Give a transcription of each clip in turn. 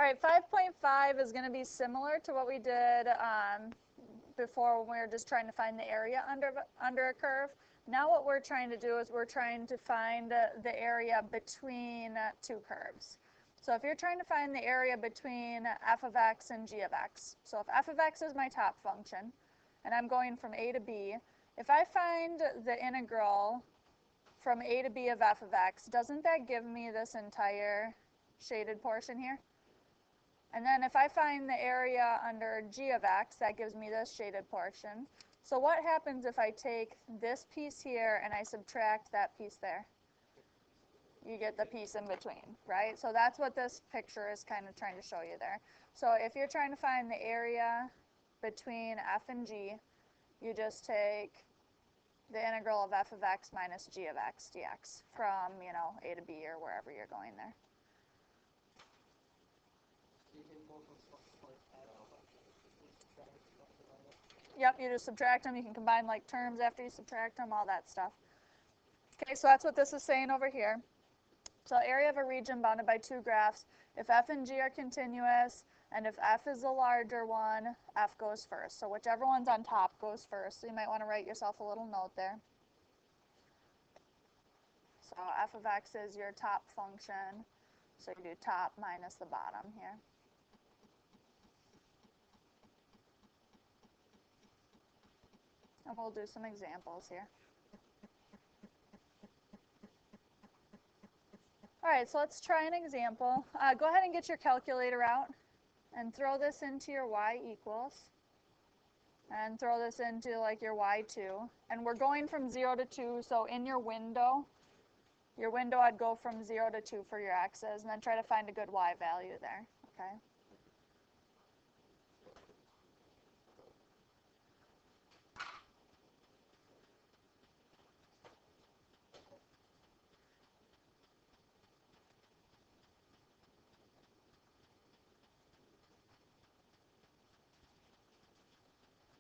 right, 5.5 is going to be similar to what we did before when we were just trying to find the area under a curve. Now what we're trying to do is we're trying to find the area between two curves. So if you're trying to find the area between f of x and g of x, so if f of x is my top function, and I'm going from a to b, if I find the integral from a to b of f of x, doesn't that give me this entire shaded portion here? And then if I find the area under g of x, that gives me this shaded portion. So what happens if I take this piece here and I subtract that piece there? You get the piece in between, right? So that's what this picture is kind of trying to show you there. So if you're trying to find the area between f and g, you just take the integral of f of x minus g of x dx from, a to b or wherever you're going there. Yep, you just subtract them. You can combine like terms after you subtract them, all that stuff. Okay, so that's what this is saying over here. So area of a region bounded by two graphs. If f and g are continuous, and if f is the larger one, f goes first. So whichever one's on top goes first. So you might want to write yourself a little note there. So f of x is your top function. So you do top minus the bottom here. And we'll do some examples here. All right, so let's try an example. Go ahead and get your calculator out and throw this into your y equals. And throw this into like your y2. And we're going from 0 to 2, so in your window I'd go from 0 to 2 for your x's, and then try to find a good y value there, okay?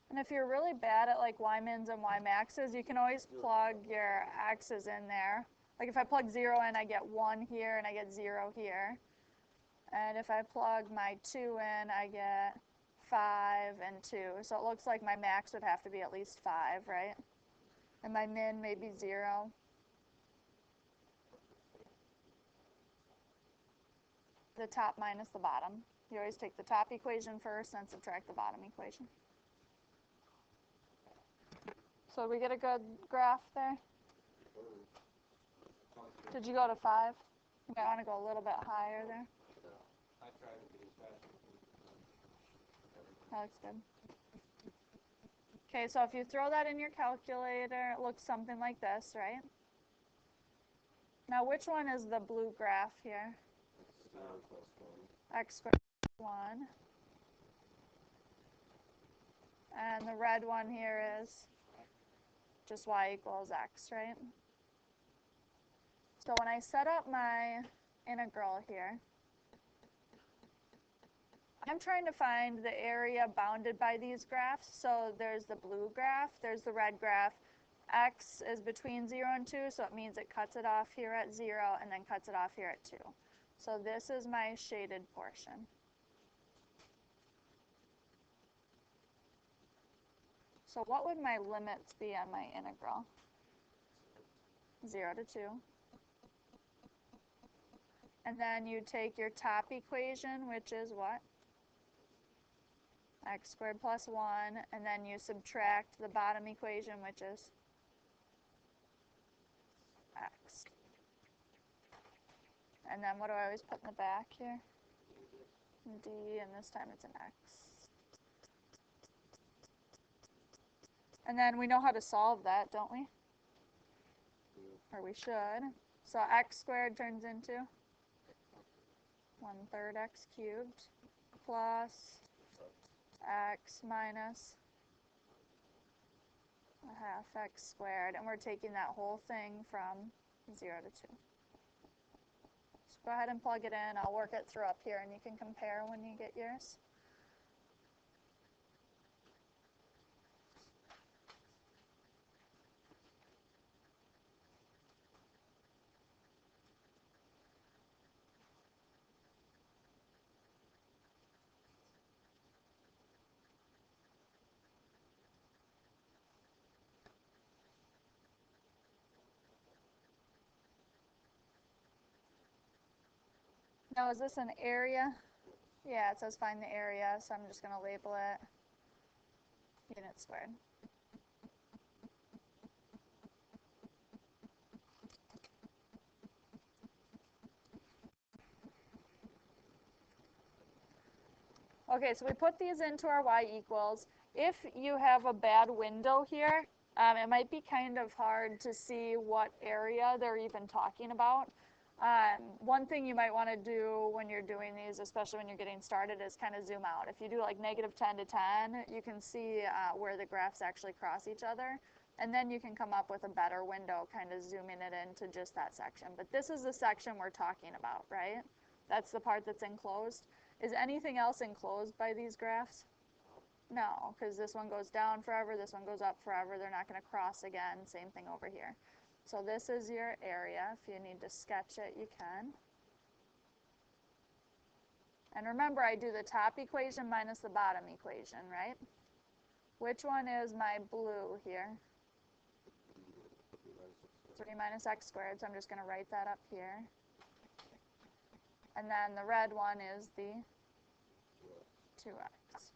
And if you're really bad at like y-mins and y-maxes, you can always plug your x's in there. Like if I plug 0 in, I get 1 here and I get 0 here. And if I plug my 2 in, I get 5 and 2. So it looks like my max would have to be at least 5, right? And my min may be 0. The top minus the bottom. You always take the top equation first and subtract the bottom equation. So we get a good graph there? Did you go to 5? You might want to go a little bit higher there. I tried to be as fast as That looks good. Okay, so if you throw that in your calculator, it looks something like this, right? Now, which one is the blue graph here? X squared plus 1. And the red one here is just y equals x, right? So when I set up my integral here, I'm trying to find the area bounded by these graphs. So there's the blue graph, there's the red graph. X is between 0 and 2, so it means it cuts it off here at 0 and then cuts it off here at 2. So this is my shaded portion. So what would my limits be on my integral? 0 to 2. And then you take your top equation, which is what? X squared plus 1, and then you subtract the bottom equation, which is x. And then what do I always put in the back here? D, and this time it's an x. And then we know how to solve that, don't we? Or we should. So x squared turns into 1/3 x cubed plus x minus 1/2 x squared. And we're taking that whole thing from 0 to 2. So go ahead and plug it in. I'll work it through up here, and you can compare when you get yours. Now, is this an area? Yeah, it says find the area, so I'm just going to label it units squared. Okay, so we put these into our y equals. If you have a bad window here, it might be kind of hard to see what area they're even talking about. One thing you might want to do when you're doing these, especially when you're getting started, is kind of zoom out. If you do like -10 to 10, you can see where the graphs actually cross each other. And then you can come up with a better window, kind of zooming it into just that section. But this is the section we're talking about, right? That's the part that's enclosed. Is anything else enclosed by these graphs? No, because this one goes down forever, this one goes up forever. They're not going to cross again. Same thing over here. So this is your area. If you need to sketch it, you can. And remember, I do the top equation minus the bottom equation, right? Which one is my blue here? 3 minus x squared, so I'm just going to write that up here. And then the red one is the 2x.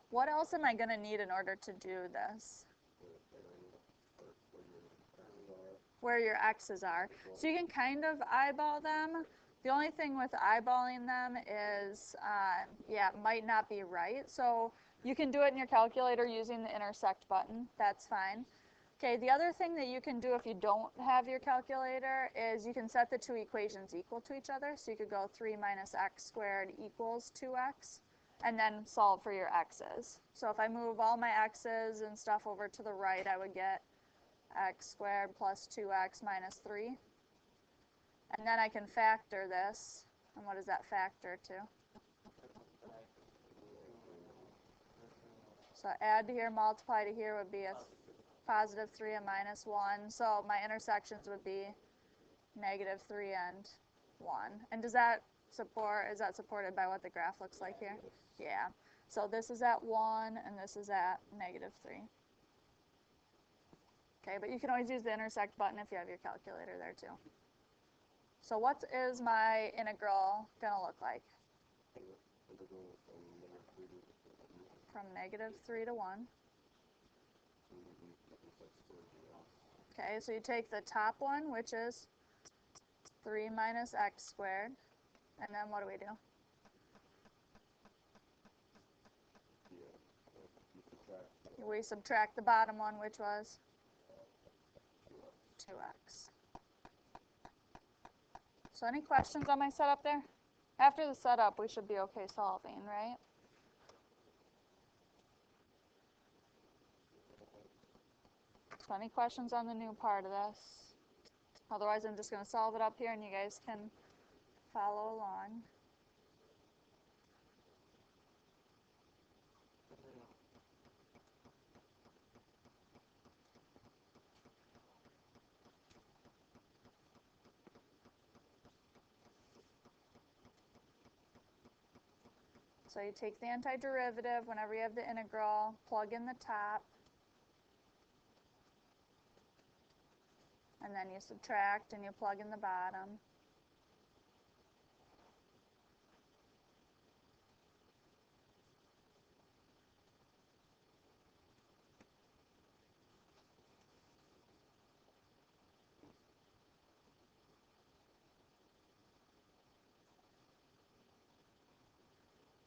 What else am I going to need in order to do this? Where your x's are. So you can kind of eyeball them. The only thing with eyeballing them is, yeah, it might not be right. So you can do it in your calculator using the intersect button. That's fine. Okay, the other thing that you can do if you don't have your calculator is you can set the two equations equal to each other. So you could go 3 minus x squared equals 2x, and then solve for your x's. So if I move all my x's and stuff over to the right, I would get x squared plus 2x minus 3. And then I can factor this. And what does that factor to? So add to here, multiply to here would be a positive 3 and minus 1. So my intersections would be -3 and 1. And does that support, is that supported by what the graph looks like here? Yeah. So this is at 1 and this is at -3. Okay, but you can always use the intersect button if you have your calculator there too. So what is my integral going to look like? From -3 to 1. Okay, so you take the top one, which is 3 minus x squared, and then what do we do? We subtract the bottom one, which was 2x. So any questions on my setup there? After the setup, we should be okay solving, right? So any questions on the new part of this? Otherwise, I'm just going to solve it up here and you guys can follow along. So you take the antiderivative whenever you have the integral, plug in the top, and then you subtract and you plug in the bottom.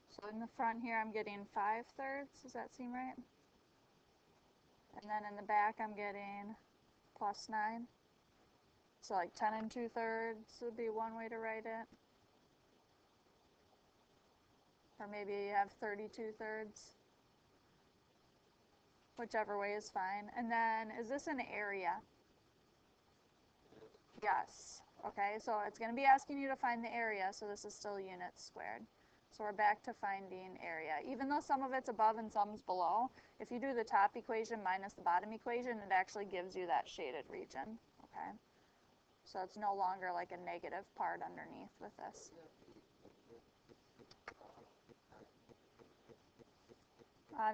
So in the front here, I'm getting 5/3. Does that seem right? And then in the back, I'm getting +9. So like 10 2/3 would be one way to write it. Or maybe you have 32/3. Whichever way is fine. And then, is this an area? Yes. Okay, so it's going to be asking you to find the area, so this is still units squared. So we're back to finding area. Even though some of it's above and some's below, if you do the top equation minus the bottom equation, it actually gives you that shaded region. Okay, so it's no longer like a negative part underneath with this.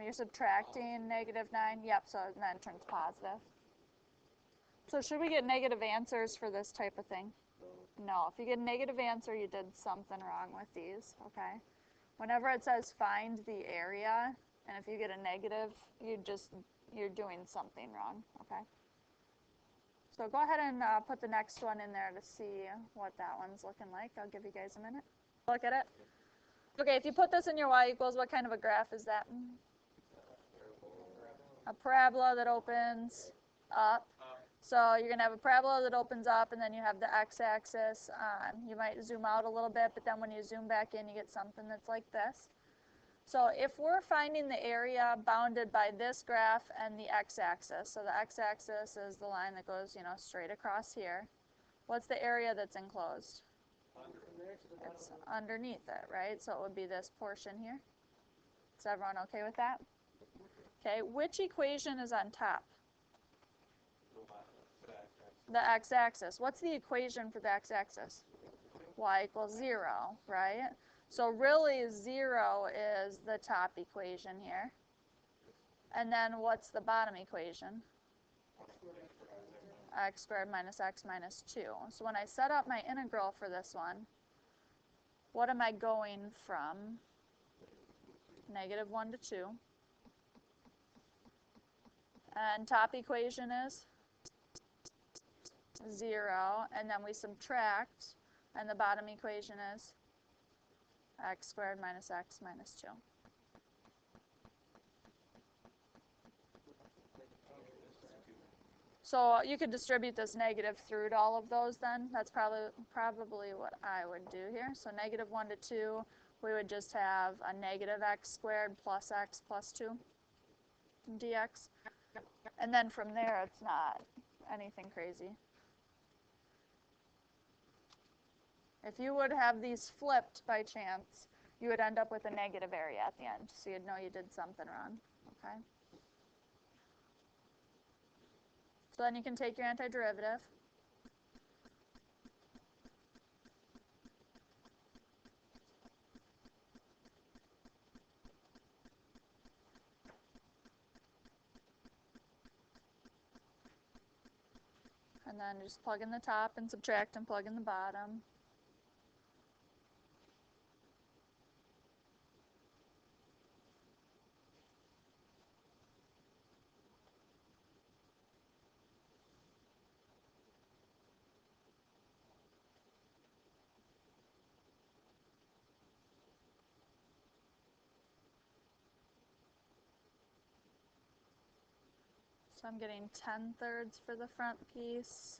You're subtracting -9, yep, so then it turns positive. So should we get negative answers for this type of thing? No, if you get a negative answer, you did something wrong with these, okay? Whenever it says find the area, and if you get a negative, you're doing something wrong, okay? So go ahead and put the next one in there to see what that one's looking like. I'll give you guys a minute. Look at it. Okay, if you put this in your y equals, what kind of a graph is that? A parabola that opens up. So you're going to have a parabola that opens up, and then you have the x-axis. You might zoom out a little bit, but then when you zoom back in, you get something that's like this. So if we're finding the area bounded by this graph and the x-axis, so the x-axis is the line that goes, straight across here, what's the area that's enclosed? It's underneath it, right? So it would be this portion here. Is everyone okay with that? Okay, which equation is on top? The x-axis. What's the equation for the x-axis? Y equals 0, right? So really 0 is the top equation here. And then what's the bottom equation? X squared minus x minus 2. So when I set up my integral for this one, what am I going from? Negative 1 to 2. And top equation is 0. And then we subtract, and the bottom equation is x squared minus x minus 2. So you could distribute this negative through to all of those then. That's probably what I would do here. So negative 1 to 2, we would just have a negative x squared plus x plus 2 dx. And then from there, it's not anything crazy. If you would have these flipped by chance, you would end up with a negative area at the end. So you'd know you did something wrong, okay? So then you can take your antiderivative. And then just plug in the top and subtract and plug in the bottom. So I'm getting 10/3 for the front piece,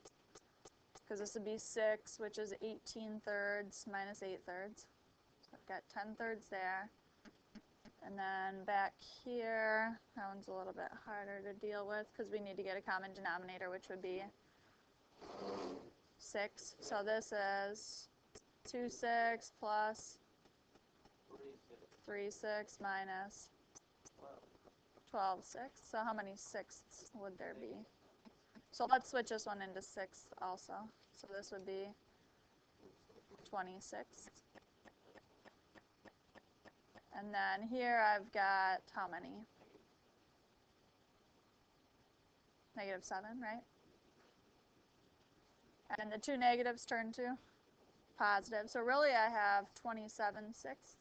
because this would be 6, which is 18/3 minus 8/3. So I've got 10/3 there. And then back here, that one's a little bit harder to deal with because we need to get a common denominator, which would be 6. So this is 2/6 plus 3/6 minus 12/6. So how many sixths would there be? So let's switch this one into sixths also. So this would be 26. And then here I've got how many? -7, right? And the two negatives turn to positive. So really I have 27/6.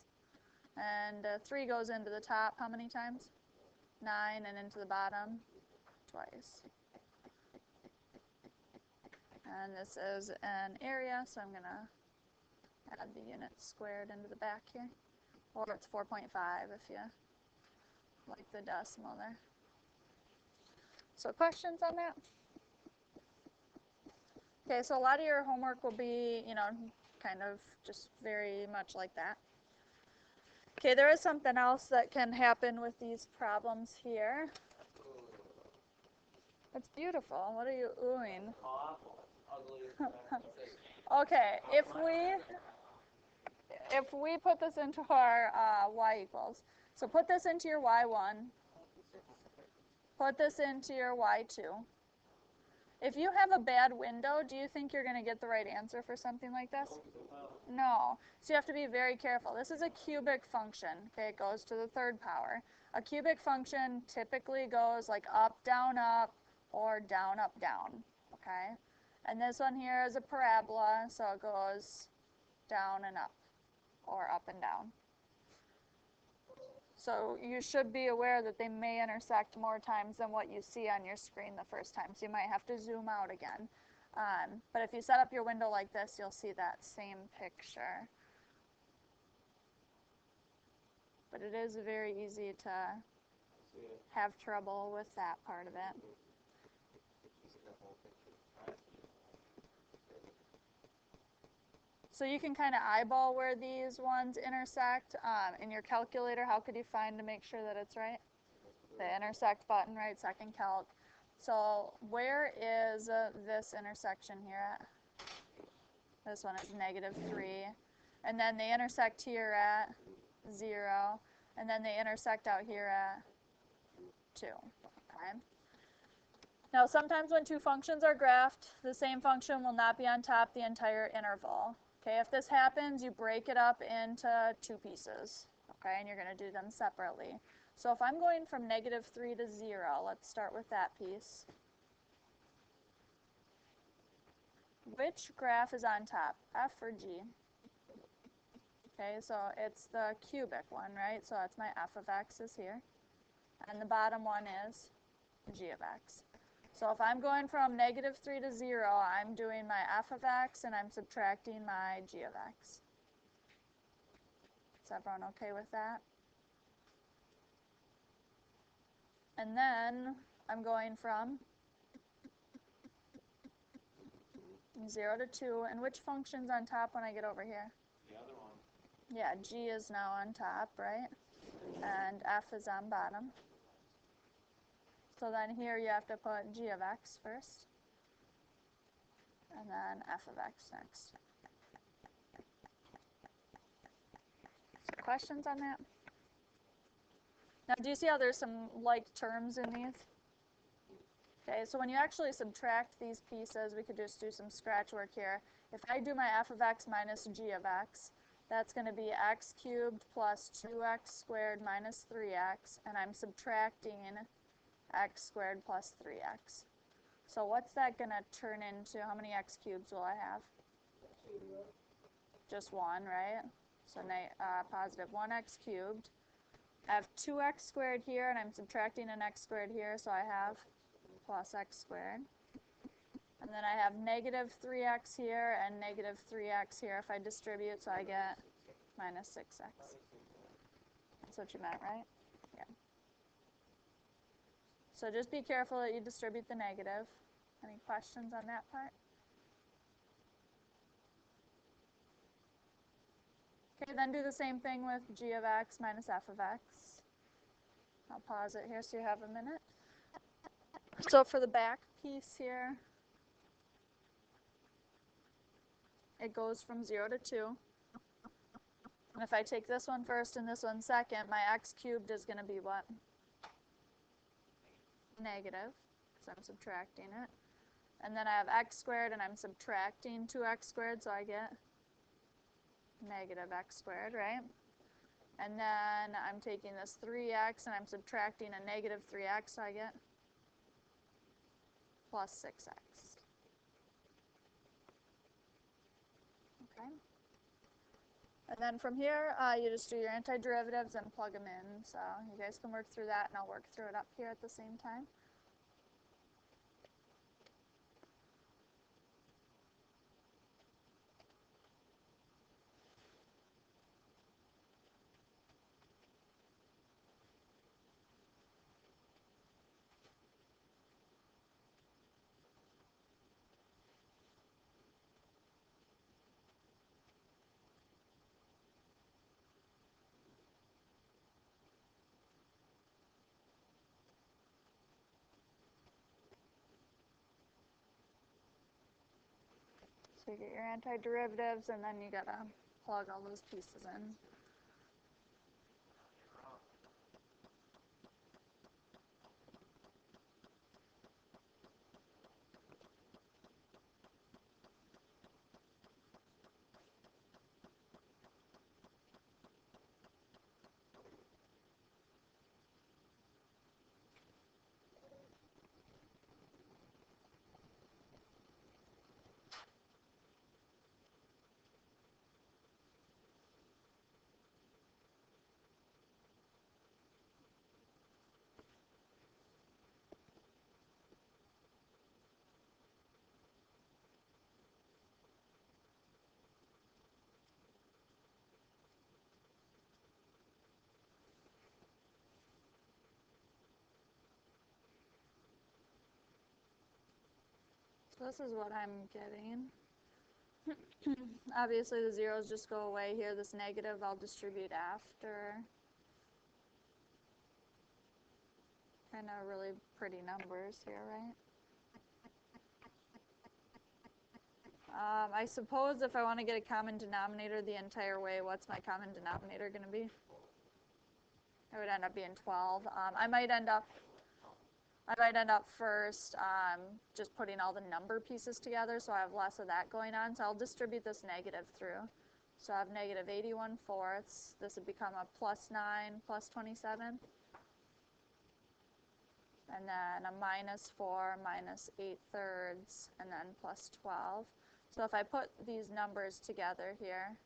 And 3 goes into the top how many times? 9, and into the bottom twice. And this is an area, so I'm going to add the units squared into the back here. Or it's 4.5 if you like the decimal there. So questions on that? Okay, so a lot of your homework will be, kind of just very much like that. Okay, there is something else that can happen with these problems here. It's beautiful. What are you oohing? Awful, ugly. Okay, if we put this into our y equals, so put this into your y1, put this into your y2. If you have a bad window, do you think you're going to get the right answer for something like this? No. So you have to be very careful. This is a cubic function. Okay, it goes to the third power. A cubic function typically goes like up, down, or down, up, down. Okay? And this one here is a parabola, so it goes down and up, or up and down. So you should be aware that they may intersect more times than what you see on your screen the first time. So you might have to zoom out again. But if you set up your window like this, you'll see that same picture. But it is very easy to have trouble with that part of it. So you can kind of eyeball where these ones intersect. In your calculator, how could you find to make sure that it's right? The intersect button, right? Second calc. So where is this intersection here at? This one is -3. And then they intersect here at 0. And then they intersect out here at 2. Okay. Now sometimes when two functions are graphed, the same function will not be on top the entire interval. Okay, if this happens, you break it up into two pieces. Okay, and you're going to do them separately. So if I'm going from -3 to 0, let's start with that piece. Which graph is on top, F or G? Okay, so it's the cubic one, right? So that's my f of x is here. And the bottom one is g of x. So if I'm going from -3 to 0, I'm doing my f of x and I'm subtracting my g of x. Is everyone okay with that? And then I'm going from 0 to 2. And which function's on top when I get over here? The other one. Yeah, g is now on top, right? And f is on bottom. So then here you have to put g of x first, and then f of x next. So questions on that? Now, do you see how there's some like terms in these? Okay, so when you actually subtract these pieces, we could just do some scratch work here. If I do my f of x minus g of x, that's going to be x cubed plus 2x squared minus 3x, and I'm subtracting x squared plus 3x. So what's that going to turn into? How many x cubes will I have? Just one, right? So positive 1x cubed. I have 2x squared here, and I'm subtracting an x squared here, so I have plus x squared. And then I have negative 3x here and negative 3x here if I distribute, so I get minus 6x. That's what you meant, right? Yeah. So just be careful that you distribute the negative. Any questions on that part? Okay, then do the same thing with g of x minus f of x. I'll pause it here so you have a minute. So for the back piece here, it goes from 0 to 2. And if I take this one first and this one second, my x cubed is going to be what? Negative, because I'm subtracting it. And then I have x squared, and I'm subtracting 2x squared, so I get negative x squared, right? And then I'm taking this 3x, and I'm subtracting a negative 3x, so I get plus 6x. Okay. And then from here, you just do your antiderivatives and plug them in. So you guys can work through that, and I'll work through it up here at the same time. So you get your antiderivatives, and then you gotta plug all those pieces in. So this is what I'm getting. Obviously the zeros just go away here. This negative I'll distribute after. Kind of really pretty numbers here, right? I suppose if I want to get a common denominator the entire way, what's my common denominator going to be? It would end up being 12. I might end up first just putting all the number pieces together, so I have less of that going on. So I'll distribute this negative through. So I have negative 81/4. This would become a plus 9 plus 27. And then a minus 4 minus 8/3, and then plus 12. So if I put these numbers together here,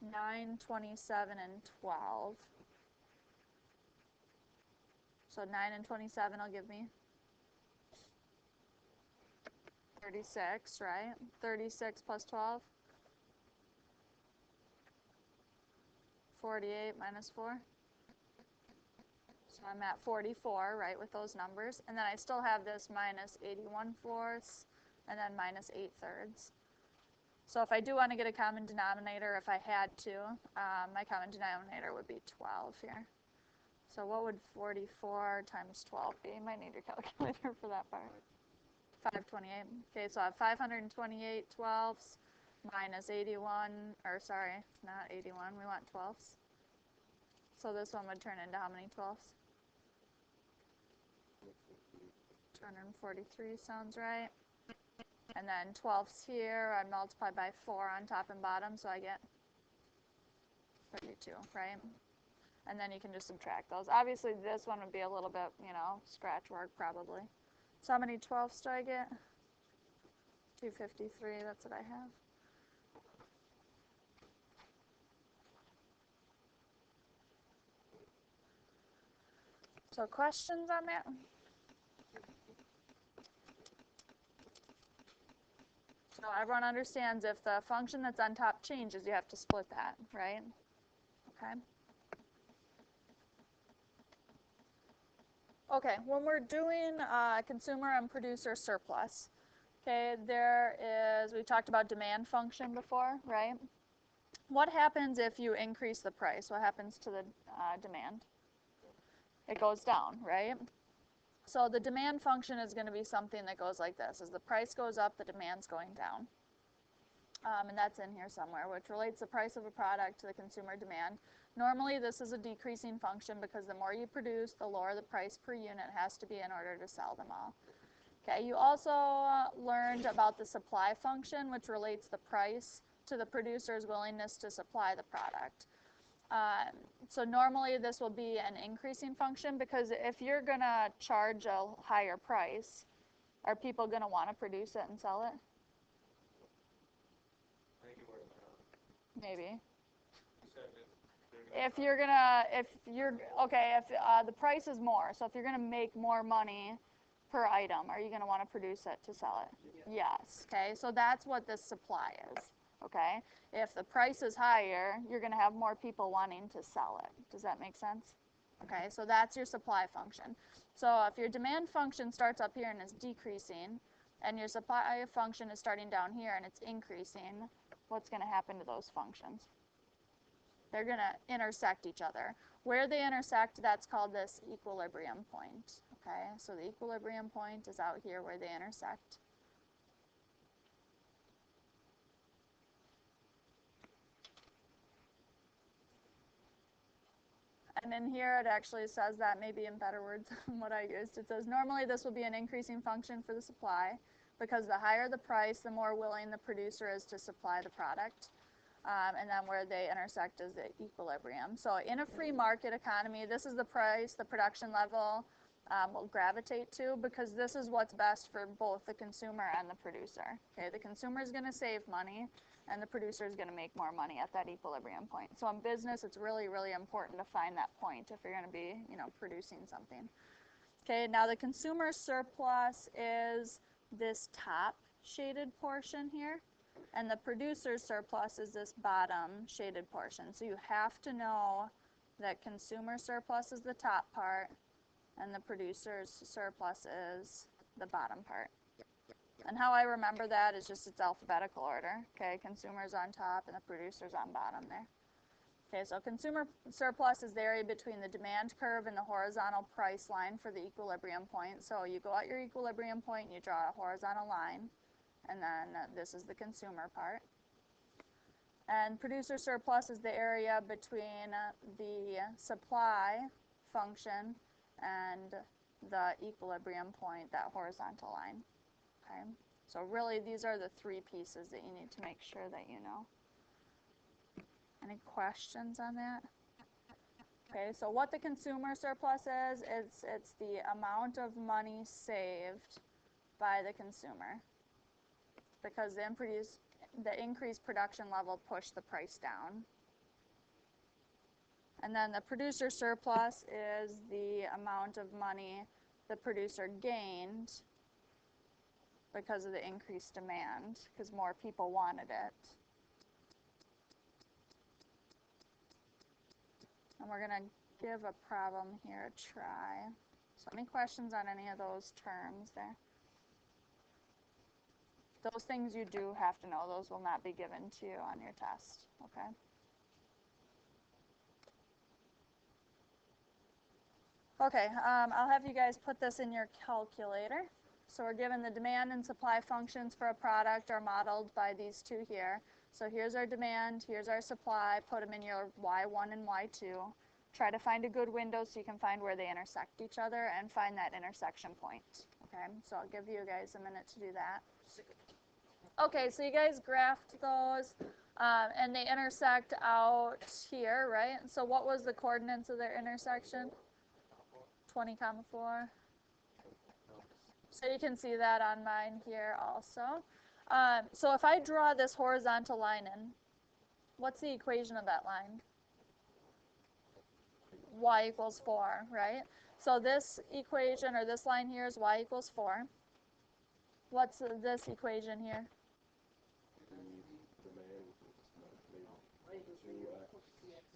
9, 27, and 12. So 9 and 27 will give me 36, right? 36 plus 12. 48 minus 4. So I'm at 44, right, with those numbers. And then I still have this minus 81/4 and then minus 8/3. So if I do want to get a common denominator, if I had to, my common denominator would be 12 here. So what would 44 times 12 be? You might need your calculator for that part. 528. Okay, so I have 528 twelfths minus 81, or sorry, not 81, we want twelfths. So this one would turn into how many twelfths? 243 sounds right. And then twelfths here, I multiply by 4 on top and bottom, so I get 32, right? And then you can just subtract those. Obviously, this one would be a little bit, scratch work probably. So how many twelfths do I get? 253, that's what I have. So questions on that? So everyone understands if the function that's on top changes, you have to split that, right? Okay. Okay, when we're doing consumer and producer surplus, okay, we talked about demand function before, right? What happens if you increase the price? What happens to the demand? It goes down, right? So the demand function is going to be something that goes like this. As the price goes up, the demand's going down. And that's in here somewhere, which relates the price of a product to the consumer demand. Normally, this is a decreasing function because the more you produce, the lower the price per unit has to be in order to sell them all. Okay, you also learned about the supply function, which relates the price to the producer's willingness to supply the product. So normally this will be an increasing function because if you're going to charge a higher price, are people going to want to produce it and sell it? Maybe. If the price is more, so if you're going to make more money per item, are you going to want to produce it to sell it? Yes. Okay, so that's what this supply is. Okay, if the price is higher, you're going to have more people wanting to sell it. Does that make sense? Okay, so that's your supply function. So if your demand function starts up here and is decreasing, and your supply function is starting down here and it's increasing, what's going to happen to those functions? They're going to intersect each other. Where they intersect, that's called this equilibrium point. Okay, so the equilibrium point is out here where they intersect. And in here it actually says that maybe in better words than what I used. It says normally this will be an increasing function for the supply because the higher the price, the more willing the producer is to supply the product. And then where they intersect is the equilibrium. So in a free market economy, this is the price the production level will gravitate to because this is what's best for both the consumer and the producer. Okay, the consumer is going to save money and the producer is going to make more money at that equilibrium point. So in business, it's really, really important to find that point if you're going to be, producing something. Okay, now the consumer surplus is this top shaded portion here, and the producer's surplus is this bottom shaded portion. So you have to know that consumer surplus is the top part, and the producer's surplus is the bottom part. And how I remember that is just it's alphabetical order. Okay, consumer's on top and the producer's on bottom there. Okay, so consumer surplus is the area between the demand curve and the horizontal price line for the equilibrium point. So you go at your equilibrium point and you draw a horizontal line, and then this is the consumer part. And producer surplus is the area between the supply function and the equilibrium point, that horizontal line. Okay, so really these are the three pieces that you need to make sure that you know. Any questions on that? Okay, so what the consumer surplus is, it's the amount of money saved by the consumer because the increased production level pushed the price down. And then the producer surplus is the amount of money the producer gained because of the increased demand, because more people wanted it. And we're going to give a problem here a try. So any questions on any of those terms there? Those things you do have to know. Those will not be given to you on your test, okay? Okay, I'll have you guys put this in your calculator. So we're given the demand and supply functions for a product are modeled by these two here. So here's our demand, here's our supply, put them in your Y1 and Y2. Try to find a good window so you can find where they intersect each other and find that intersection point. Okay, so I'll give you guys a minute to do that. Okay, so you guys graphed those and they intersect out here, right? So what was the coordinates of their intersection? 20, 4. So you can see that on mine here also. So if I draw this horizontal line in, what's the equation of that line? Y equals 4, right? So this equation, or this line here, is y equals 4. What's this equation here?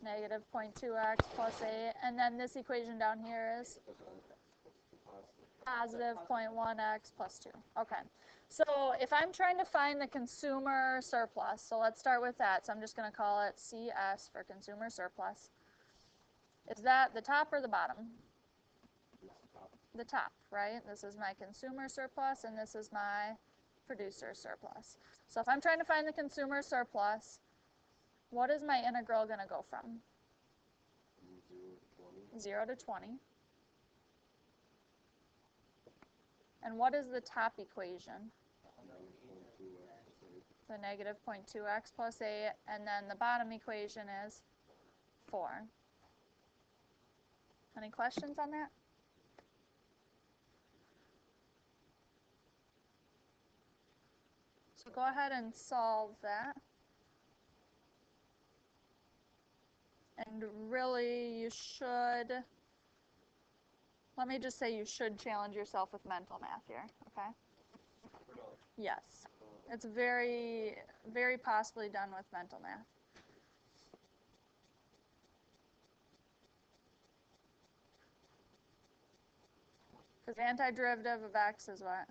Negative 0.2x plus 8. And then this equation down here is positive 0.1x plus 2. Okay. So if I'm trying to find the consumer surplus, so let's start with that. So I'm just going to call it CS for consumer surplus. Is that the top or the bottom? The top, right? This is my consumer surplus, and this is my producer surplus. So if I'm trying to find the consumer surplus, what is my integral going to go from? 0 to 20. And what is the top equation? The negative 0.2x plus 8, and then the bottom equation is 4. Any questions on that? So go ahead and solve that. And really, you should, let me just say you should challenge yourself with mental math here, okay? Yes. It's very, very possibly done with mental math. Because antiderivative of x is what?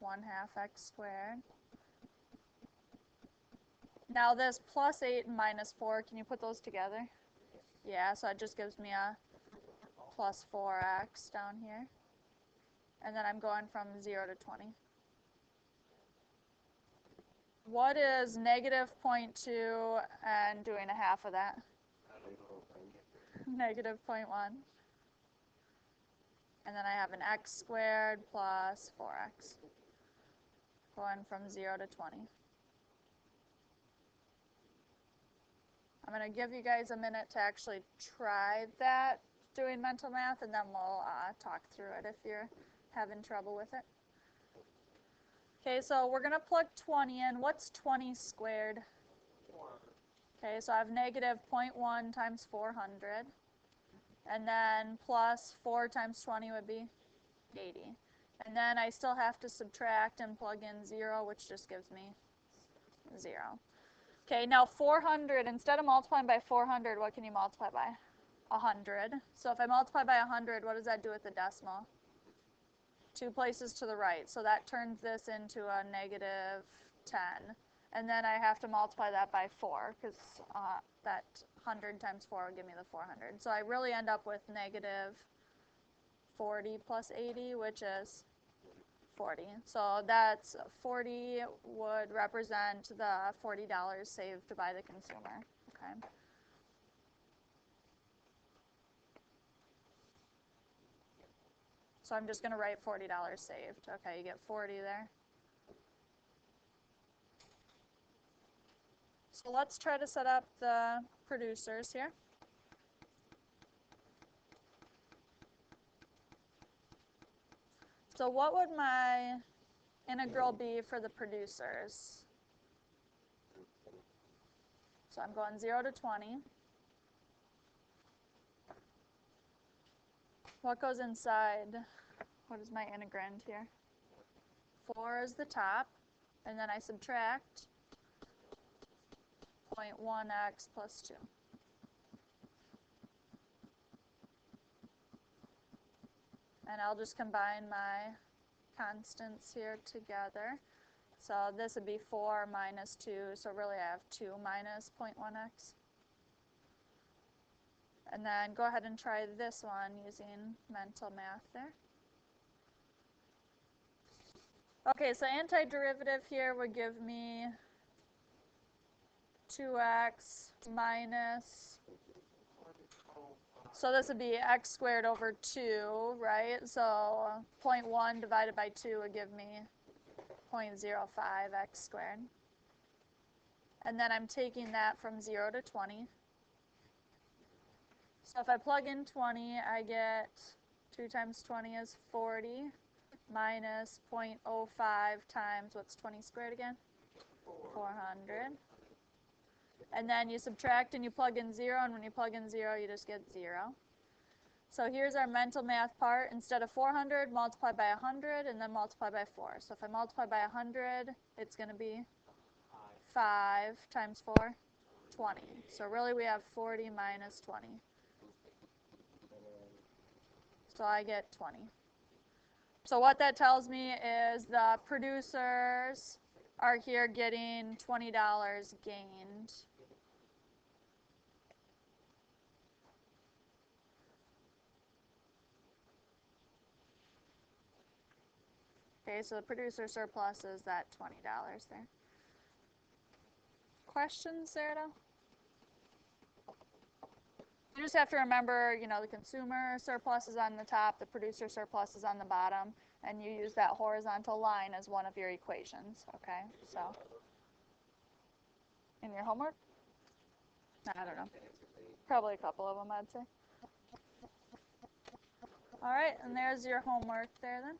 1/2 x squared. Now this plus 8 and minus 4, can you put those together? Yeah, so it just gives me a plus 4x down here. And then I'm going from 0 to 20. What is negative 0.2 and doing a half of that? Negative 0.1. And then I have an x squared plus 4x. Going from 0 to 20. I'm going to give you guys a minute to actually try that, doing mental math, and then we'll talk through it if you're having trouble with it. Okay, so we're going to plug 20 in. What's 20 squared? 4. Okay, so I have negative 0.1 times 400. And then plus 4 times 20 would be 80. And then I still have to subtract and plug in 0, which just gives me 0. Okay, now 400, instead of multiplying by 400, what can you multiply by? 100. So if I multiply by 100, what does that do with the decimal? 2 places to the right. So that turns this into a negative 10. And then I have to multiply that by 4, because that 100 times 4 will give me the 400. So I really end up with negative 40 plus 80, which is 40. So that's 40 would represent the $40 saved by the consumer. Okay. So I'm just going to write $40 saved. Okay, you get 40 there. So let's try to set up the producers here. So what would my integral be for the producers? So I'm going 0 to 20. What goes inside? What is my integrand here? 4 is the top, and then I subtract 0.1x plus 2. And I'll just combine my constants here together. So this would be 4 minus 2, so really I have 2 minus 0.1x. And then go ahead and try this one using mental math there. Okay, so antiderivative here would give me 2x minus, so this would be x squared over 2, right? So 0.1 divided by 2 would give me 0.05 x squared. And then I'm taking that from 0 to 20. So if I plug in 20, I get 2 times 20 is 40 minus 0.05 times, what's 20 squared again? 400. And then you subtract and you plug in 0, and when you plug in 0, you just get 0. So here's our mental math part. Instead of 400, multiply by 100, and then multiply by 4. So if I multiply by 100, it's going to be 5 times 4, 20. So really we have 40 minus 20. So I get 20. So what that tells me is the producers are here getting $20 gained. Okay, so the producer surplus is that $20 there. Questions there at all? You just have to remember, you know, the consumer surplus is on the top, the producer surplus is on the bottom, and you use that horizontal line as one of your equations, okay? So, in your homework? I don't know. Probably a couple of them, I'd say. All right, and there's your homework there then.